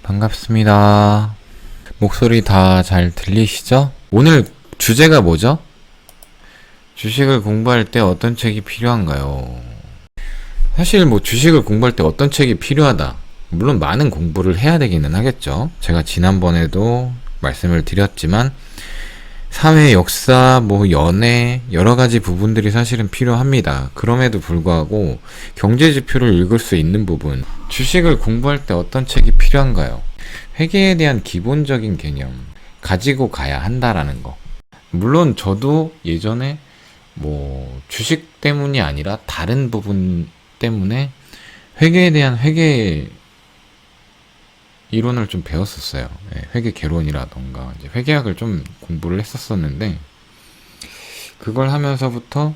반갑습니다. 목소리 다 잘 들리시죠? 오늘 주제가 뭐죠? 주식을 공부할 때 어떤 책이 필요한가요? 사실 주식을 공부할 때 어떤 책이 필요하다. 물론 많은 공부를 해야 되기는 하겠죠. 제가 지난번에도 말씀을 드렸지만 사회, 역사, 연애 여러 가지 부분들이 사실은 필요합니다. 그럼에도 불구하고 경제 지표를 읽을 수 있는 부분, 주식을 공부할 때 어떤 책이 필요한가요? 회계에 대한 기본적인 개념 가지고 가야 한다라는 거. 물론 저도 예전에 주식 때문이 아니라 다른 부분 때문에 회계에 대한 회계 이론을 좀 배웠었어요. 회계 개론이라던가 이제 회계학을 좀 공부를 했었었는데, 그걸 하면서부터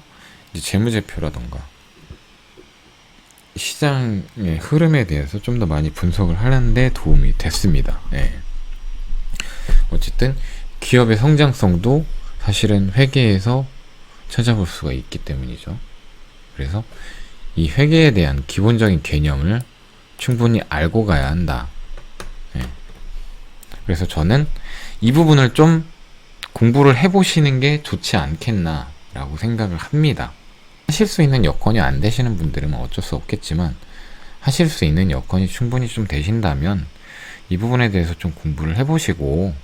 이제 재무제표라던가 시장의 흐름에 대해서 좀 더 많이 분석을 하는데 도움이 됐습니다. 어쨌든 기업의 성장성도 사실은 회계에서 찾아볼 수가 있기 때문이죠. 그래서 이 회계에 대한 기본적인 개념을 충분히 알고 가야 한다. 그래서 저는 이 부분을 좀 공부를 해보시는 게 좋지 않겠나라고 생각을 합니다. 하실 수 있는 여건이 안 되시는 분들은 어쩔 수 없겠지만, 하실 수 있는 여건이 충분히 좀 되신다면 이 부분에 대해서 좀 공부를 해보시고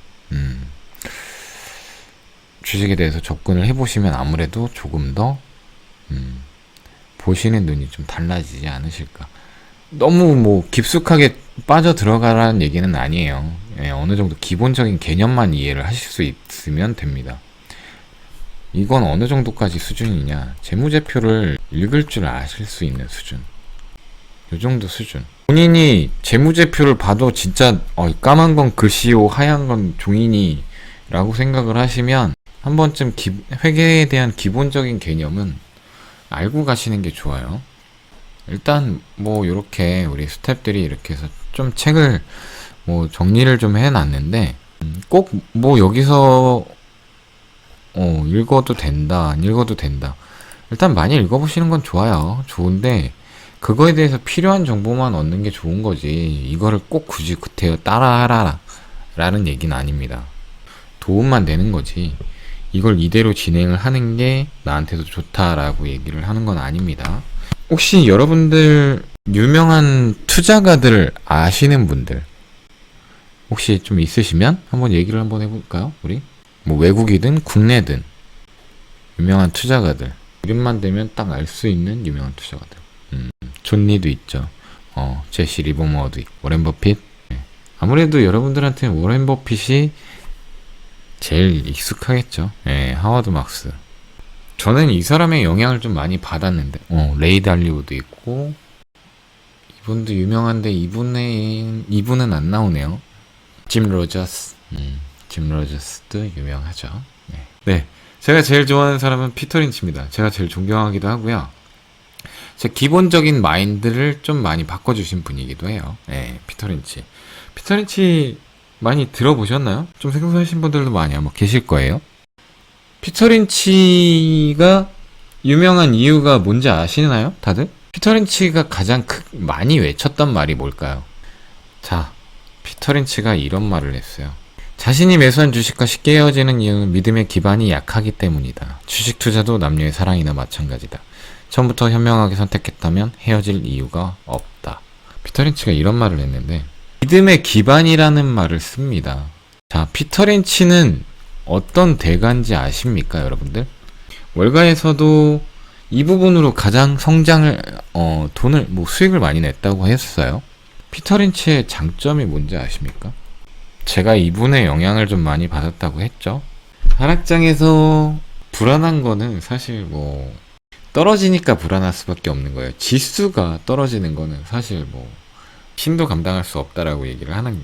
주식에 대해서 접근을 해보시면 아무래도 조금 더 보시는 눈이 좀 달라지지 않으실까. 너무 깊숙하게 빠져 들어가라는 얘기는 아니에요. 어느 정도 기본적인 개념만 이해를 하실 수 있으면 됩니다. 이건 어느 정도까지 수준이냐, 재무제표를 읽을 줄 아실 수 있는 수준, 요 정도 수준. 본인이 재무제표를 봐도 진짜 까만 건 글씨요 하얀 건 종이니 라고 생각을 하시면 한 번쯤 회계에 대한 기본적인 개념은 알고 가시는 게 좋아요. 일단 요렇게 우리 스태프들이 이렇게 해서 좀 책을 정리를 좀 해놨는데, 꼭 여기서 읽어도 된다, 안 읽어도 된다. 일단 많이 읽어보시는 건 좋아요. 좋은데 그거에 대해서 필요한 정보만 얻는 게 좋은 거지, 이거를 꼭 굳이 그때요 따라하라 라는 얘기는 아닙니다. 도움만 되는 거지, 이걸 이대로 진행을 하는 게 나한테도 좋다라고 얘기를 하는 건 아닙니다. 혹시 여러분들 유명한 투자가들 아시는 분들 혹시 좀 있으시면 한번 얘기를 한번 해볼까요? 우리 외국이든 국내든 유명한 투자가들 이름만 대면 딱 알 수 있는 유명한 투자가들. 존 리도 있죠. 제시 리버머도 있고, 워렌 버핏. 아무래도 여러분들한테는 워렌 버핏이 제일 익숙하겠죠. 하워드 막스. 저는 이 사람의 영향을 좀 많이 받았는데, 레이 달리오도 있고, 이분도 유명한데 이분은 안 나오네요. 짐 로저스. 짐 로저스도 유명하죠. 네. 제가 제일 좋아하는 사람은 피터 린치입니다. 제가 제일 존경하기도 하고요. 제 기본적인 마인드를 좀 많이 바꿔주신 분이기도 해요. 피터 린치. 피터 린치 많이 들어보셨나요? 좀 생소하신 분들도 많이 아마 계실 거예요. 피터 린치가 유명한 이유가 뭔지 아시나요? 다들? 피터 린치가 가장 많이 외쳤던 말이 뭘까요? 자, 피터 린치가 이런 말을 했어요. 자신이 매수한 주식과 쉽게 헤어지는 이유는 믿음의 기반이 약하기 때문이다. 주식 투자도 남녀의 사랑이나 마찬가지다. 처음부터 현명하게 선택했다면 헤어질 이유가 없다. 피터 린치가 이런 말을 했는데, 믿음의 기반이라는 말을 씁니다. 자, 피터 린치는 어떤 대가인지 아십니까, 여러분들? 월가에서도 이 부분으로 가장 성장을, 수익을 많이 냈다고 했어요. 피터 린치의 장점이 뭔지 아십니까? 제가 이분의 영향을 좀 많이 받았다고 했죠. 하락장에서 불안한 거는 사실 떨어지니까 불안할 수밖에 없는 거예요. 지수가 떨어지는 거는 사실 힘도 감당할 수 없다라고 얘기를 하는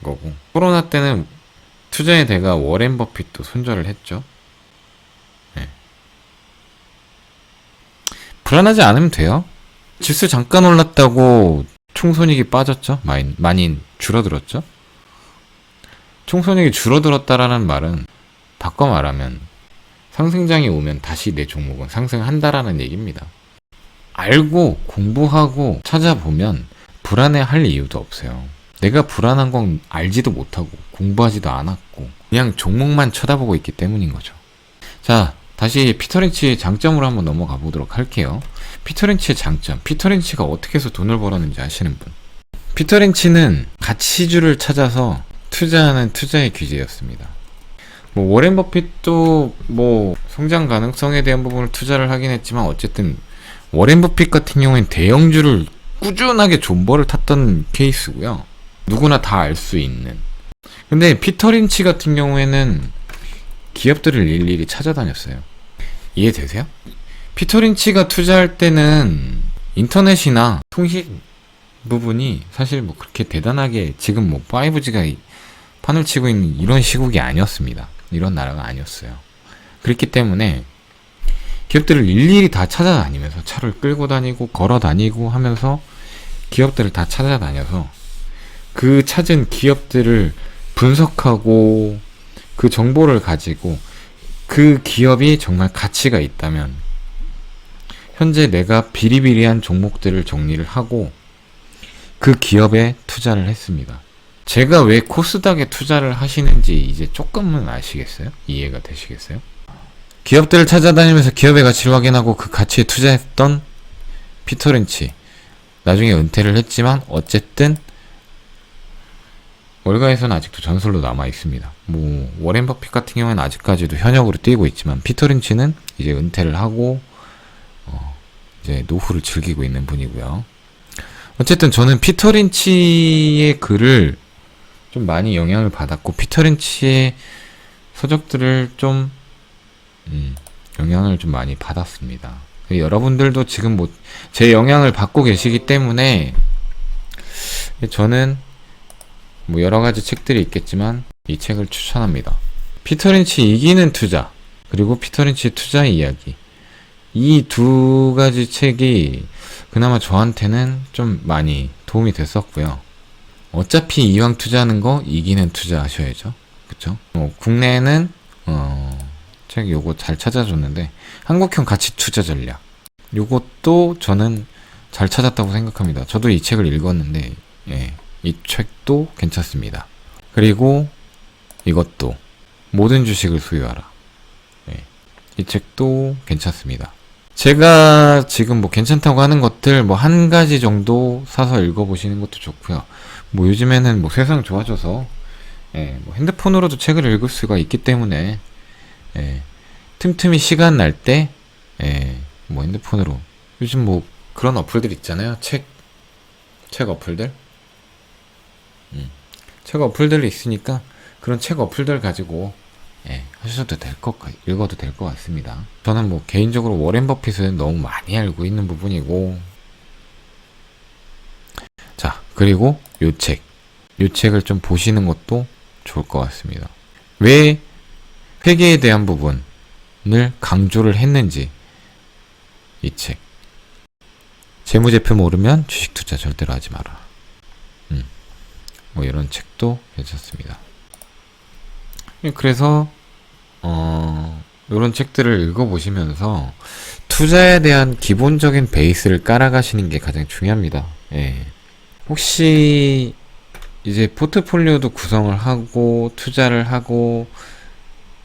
거고, 코로나 때는 투자의 대가 워렌 버핏도 손절을 했죠. 불안하지 않으면 돼요. 지수 잠깐 올랐다고 총손익이 빠졌죠. 많이 줄어들었죠. 총손익이 줄어들었다라는 말은 바꿔 말하면 상승장이 오면 다시 내 종목은 상승한다라는 얘기입니다. 알고 공부하고 찾아보면 불안해할 이유도 없어요. 내가 불안한 건 알지도 못하고 공부하지도 않았고 그냥 종목만 쳐다보고 있기 때문인 거죠. 자, 다시 피터 린치의 장점으로 한번 넘어가 보도록 할게요. 피터 린치의 장점. 피터 린치가 어떻게 해서 돈을 벌었는지 아시는 분? 피터 린치는 가치주를 찾아서 투자하는 투자의 귀재였습니다. 뭐 워렌 버핏도 뭐 성장 가능성에 대한 부분을 투자를 하긴 했지만 어쨌든 워렌 버핏 같은 경우엔 대형주를 꾸준하게 존버를 탔던 케이스고요. 누구나 다 알 수 있는. 근데 피터 린치 같은 경우에는 기업들을 일일이 찾아다녔어요. 이해되세요? 피터 린치가 투자할 때는 인터넷이나 통신 부분이 사실 뭐 그렇게 대단하게 지금 뭐 5G가 판을 치고 있는 이런 시국이 아니었습니다. 이런 나라가 아니었어요. 그렇기 때문에 기업들을 일일이 다 찾아다니면서 차를 끌고 다니고 걸어 다니고 하면서 기업들을 다 찾아다녀서 그 찾은 기업들을 분석하고 그 정보를 가지고 그 기업이 정말 가치가 있다면 현재 내가 비리비리한 종목들을 정리를 하고 그 기업에 투자를 했습니다. 제가 왜 코스닥에 투자를 하시는지 이제 조금은 아시겠어요? 이해가 되시겠어요? 기업들을 찾아다니면서 기업의 가치를 확인하고 그 가치에 투자했던 피터 린치. 나중에 은퇴를 했지만 어쨌든 월가에서는 아직도 전설로 남아 있습니다. 뭐 워렌 버핏 같은 경우는 아직까지도 현역으로 뛰고 있지만 피터 린치는 이제 은퇴를 하고 이제 노후를 즐기고 있는 분이고요. 어쨌든 저는 피터 린치의 글을 좀 많이 영향을 받았고 피터 린치의 서적들을 좀 영향을 좀 많이 받았습니다. 여러분들도 지금 뭐 제 영향을 받고 계시기 때문에 저는 뭐 여러 가지 책들이 있겠지만 이 책을 추천합니다. 피터 린치 이기는 투자 그리고 피터 린치 투자 이야기 이 두 가지 책이 그나마 저한테는 좀 많이 도움이 됐었고요. 어차피 이왕 투자하는 거 이기는 투자 하셔야죠. 그쵸? 국내에는 책 요거 잘 찾아줬는데 한국형 가치 투자 전략 요것도 저는 잘 찾았다고 생각합니다. 저도 이 책을 읽었는데 이 책도 괜찮습니다. 그리고 이것도 모든 주식을 소유하라. 이 책도 괜찮습니다. 제가 지금 뭐 괜찮다고 하는 것들 뭐 한 가지 정도 사서 읽어보시는 것도 좋고요. 뭐 요즘에는 뭐 세상 좋아져서 뭐 핸드폰으로도 책을 읽을 수가 있기 때문에 틈틈이 시간 날 때 뭐 핸드폰으로 요즘 뭐 그런 어플들 있잖아요. 책 어플들 책 어플들이 있으니까 그런 책 어플들 가지고 하셔도 읽어도 될 것 같습니다. 저는 뭐 개인적으로 워렌 버핏은 너무 많이 알고 있는 부분이고 자 그리고 요 책을 좀 보시는 것도 좋을 것 같습니다. 왜 회계에 대한 부분을 강조를 했는지 이 책 재무제표 모르면 주식 투자 절대로 하지 마라. 뭐 이런 책도 괜찮습니다. 그래서 이런 책들을 읽어보시면서 투자에 대한 기본적인 베이스를 깔아가시는 게 가장 중요합니다. 혹시 이제 포트폴리오도 구성을 하고 투자를 하고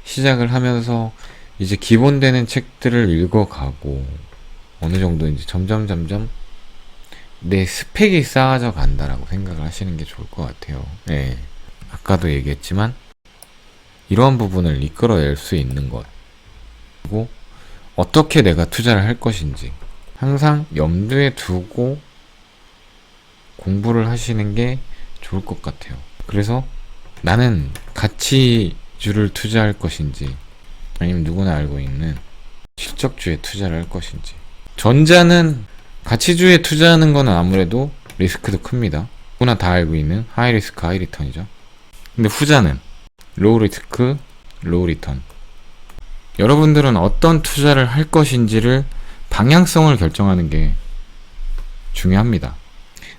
시작을 하면서 이제 기본 되는 책들을 읽어가고 어느 정도 이제 점점 내 스펙이 쌓아져 간다라고 생각을 하시는 게 좋을 것 같아요. 아까도 얘기했지만 이러한 부분을 이끌어낼 수 있는 것 그리고 어떻게 내가 투자를 할 것인지 항상 염두에 두고 공부를 하시는 게 좋을 것 같아요. 그래서 나는 가치주를 투자할 것인지 아니면 누구나 알고 있는 실적주에 투자를 할 것인지 전자는 가치주에 투자하는 거는 아무래도 리스크도 큽니다. 누구나 다 알고 있는 하이 리스크 하이 리턴이죠. 근데 후자는 로우 리스크 로우 리턴 여러분들은 어떤 투자를 할 것인지를 방향성을 결정하는 게 중요합니다.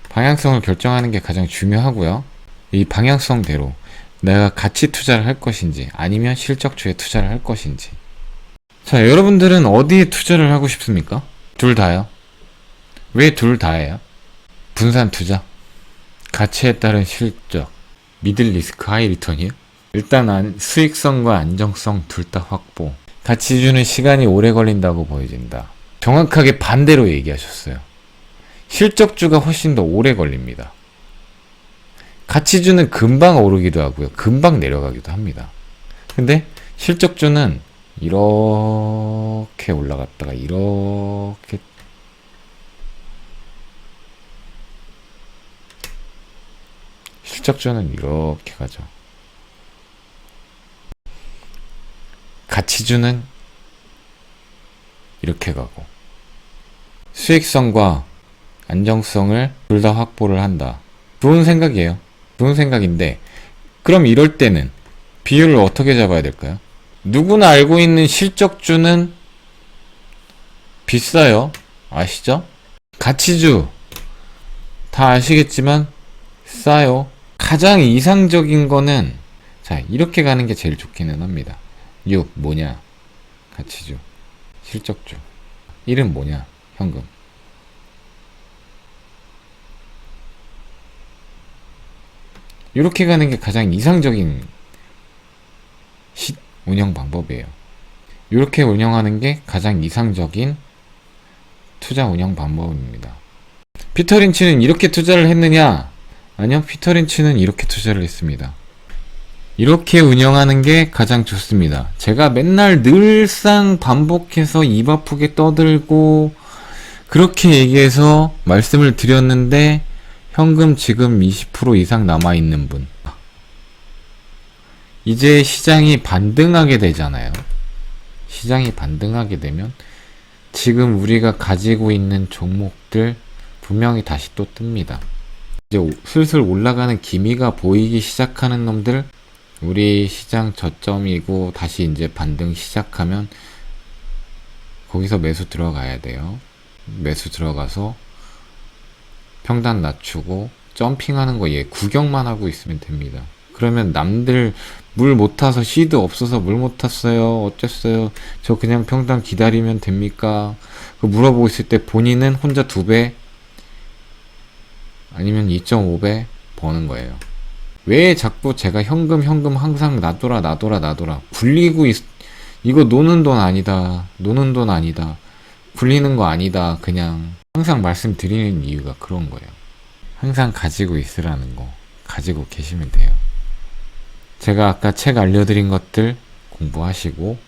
방향성을 결정하는 게 가장 중요하고요. 이 방향성대로 내가 가치 투자를 할 것인지 아니면 실적주에 투자를 할 것인지 자 여러분들은 어디에 투자를 하고 싶습니까? 둘 다요? 왜 둘 다예요? 분산 투자? 가치에 따른 실적, 미들 리스크 하이 리턴이요? 일단 수익성과 안정성 둘 다 확보. 가치주는 시간이 오래 걸린다고 보여진다. 정확하게 반대로 얘기하셨어요. 실적주가 훨씬 더 오래 걸립니다. 가치주는 금방 오르기도 하고요. 금방 내려가기도 합니다. 근데 실적주는 이렇게 올라갔다가 이렇게 실적주는 이렇게 가죠. 가치주는 이렇게 가고 수익성과 안정성을 둘 다 확보를 한다. 좋은 생각이에요. 좋은 생각인데 그럼 이럴 때는 비율을 어떻게 잡아야 될까요? 누구나 알고 있는 실적주는 비싸요. 아시죠? 가치주 다 아시겠지만 싸요. 가장 이상적인 거는 자 이렇게 가는 게 제일 좋기는 합니다. 6 뭐냐? 가치주 실적주 1은 뭐냐? 현금. 이렇게 가는 게 가장 이상적인 운영 방법이에요. 이렇게 운영하는 게 가장 이상적인 투자 운영 방법입니다. 피터 린치는 이렇게 투자를 했느냐? 아니요, 피터 린치는 이렇게 투자를 했습니다. 이렇게 운영하는 게 가장 좋습니다. 제가 맨날 늘상 반복해서 입 아프게 떠들고 그렇게 얘기해서 말씀을 드렸는데 현금 지금 20% 이상 남아있는 분, 이제 시장이 반등하게 되잖아요. 시장이 반등하게 되면 지금 우리가 가지고 있는 종목들 분명히 다시 또 뜹니다. 이제 슬슬 올라가는 기미가 보이기 시작하는 놈들, 우리 시장 저점이고 다시 이제 반등 시작하면 거기서 매수 들어가야 돼요. 매수 들어가서 평단 낮추고 점핑하는 거 얘 구경만 하고 있으면 됩니다. 그러면 남들 물 못 타서 시드 없어서 물 못 탔어요. 어쨌어요. 저 그냥 평단 기다리면 됩니까? 그 물어보고 있을 때 본인은 혼자 2배 아니면 2.5배 버는 거예요. 왜 자꾸 제가 현금 항상 놔둬라 굴리고 이거 노는 돈 아니다. 노는 돈 아니다. 굴리는 거 아니다. 그냥 항상 말씀드리는 이유가 그런 거예요. 항상 가지고 있으라는 거 가지고 계시면 돼요. 제가 아까 책 알려드린 것들 공부하시고,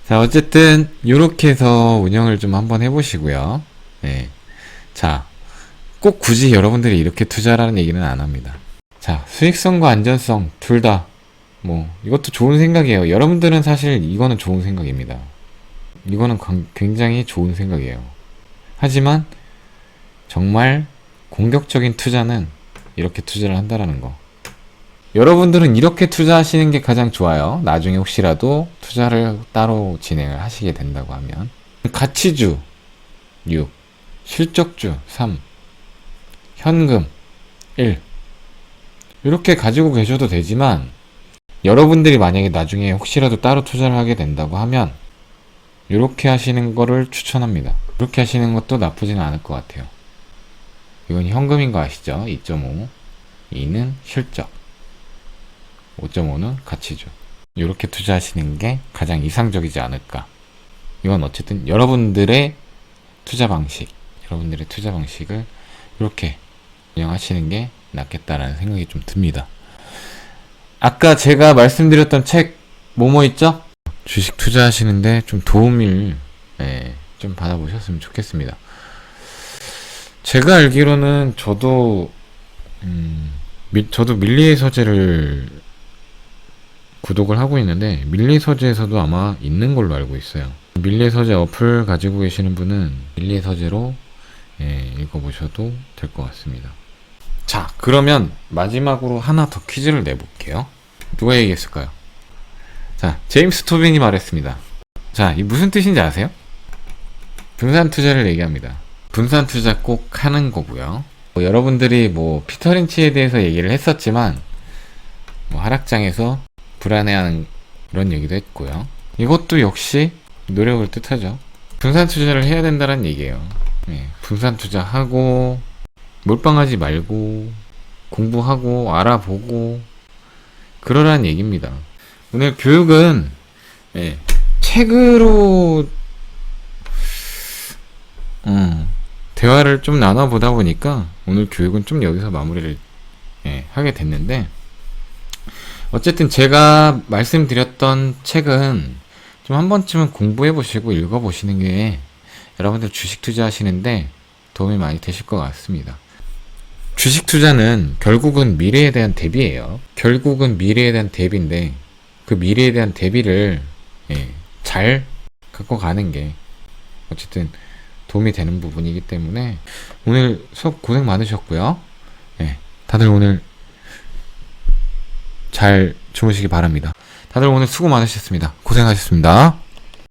자 어쨌든 이렇게 해서 운영을 좀 한번 해보시고요. 네. 자, 꼭 굳이 여러분들이 이렇게 투자라는 얘기는 안 합니다. 자, 수익성과 안전성 둘 다 뭐 이것도 좋은 생각이에요. 여러분들은 사실 이거는 좋은 생각입니다. 이거는 굉장히 좋은 생각이에요. 하지만 정말 공격적인 투자는 이렇게 투자를 한다라는 거. 여러분들은 이렇게 투자하시는 게 가장 좋아요. 나중에 혹시라도 투자를 따로 진행을 하시게 된다고 하면. 가치주 6, 실적주 3, 현금 1. 이렇게 가지고 계셔도 되지만 여러분들이 만약에 나중에 혹시라도 따로 투자를 하게 된다고 하면 이렇게 하시는 거를 추천합니다. 이렇게 하시는 것도 나쁘지는 않을 것 같아요. 이건 현금인 거 아시죠? 2.5, 2는 실적, 5.5는 가치주. 이렇게 투자하시는 게 가장 이상적이지 않을까. 이건 어쨌든 여러분들의 투자 방식을 이렇게 운영하시는 게 낫겠다라는 생각이 좀 듭니다. 아까 제가 말씀드렸던 책 뭐뭐 있죠? 주식 투자하시는데 좀 도움을 좀 받아보셨으면 좋겠습니다. 제가 알기로는 저도 밀리의 서재를 구독을 하고 있는데 밀리의 서재에서도 아마 있는 걸로 알고 있어요. 밀리의 서재 어플 가지고 계시는 분은 밀리의 서재로 읽어보셔도 될 것 같습니다. 자, 그러면 마지막으로 하나 더 퀴즈를 내볼게요. 누가 얘기했을까요? 자, 제임스 토빈이 말했습니다. 자, 이 무슨 뜻인지 아세요? 분산 투자를 얘기합니다. 분산 투자 꼭 하는 거고요. 여러분들이 피터 린치에 대해서 얘기를 했었지만 하락장에서 불안해하는 그런 얘기도 했고요. 이것도 역시 노력을 뜻하죠. 분산 투자를 해야 된다는 얘기예요. 분산 투자하고 몰빵하지 말고 공부하고 알아보고 그러라는 얘기입니다. 오늘 교육은 예, 책으로 대화를 좀 나눠보다 보니까 오늘 교육은 좀 여기서 마무리를 하게 됐는데, 어쨌든 제가 말씀드렸던 책은 좀 한 번쯤은 공부해보시고 읽어보시는 게 여러분들 주식 투자하시는데 도움이 많이 되실 것 같습니다. 주식 투자는 결국은 미래에 대한 대비예요. 결국은 미래에 대한 대비인데 그 미래에 대한 대비를 잘 갖고 가는 게 어쨌든 도움이 되는 부분이기 때문에 오늘 수업 고생 많으셨고요. 다들 오늘 잘 주무시기 바랍니다. 다들 오늘 수고 많으셨습니다. 고생하셨습니다.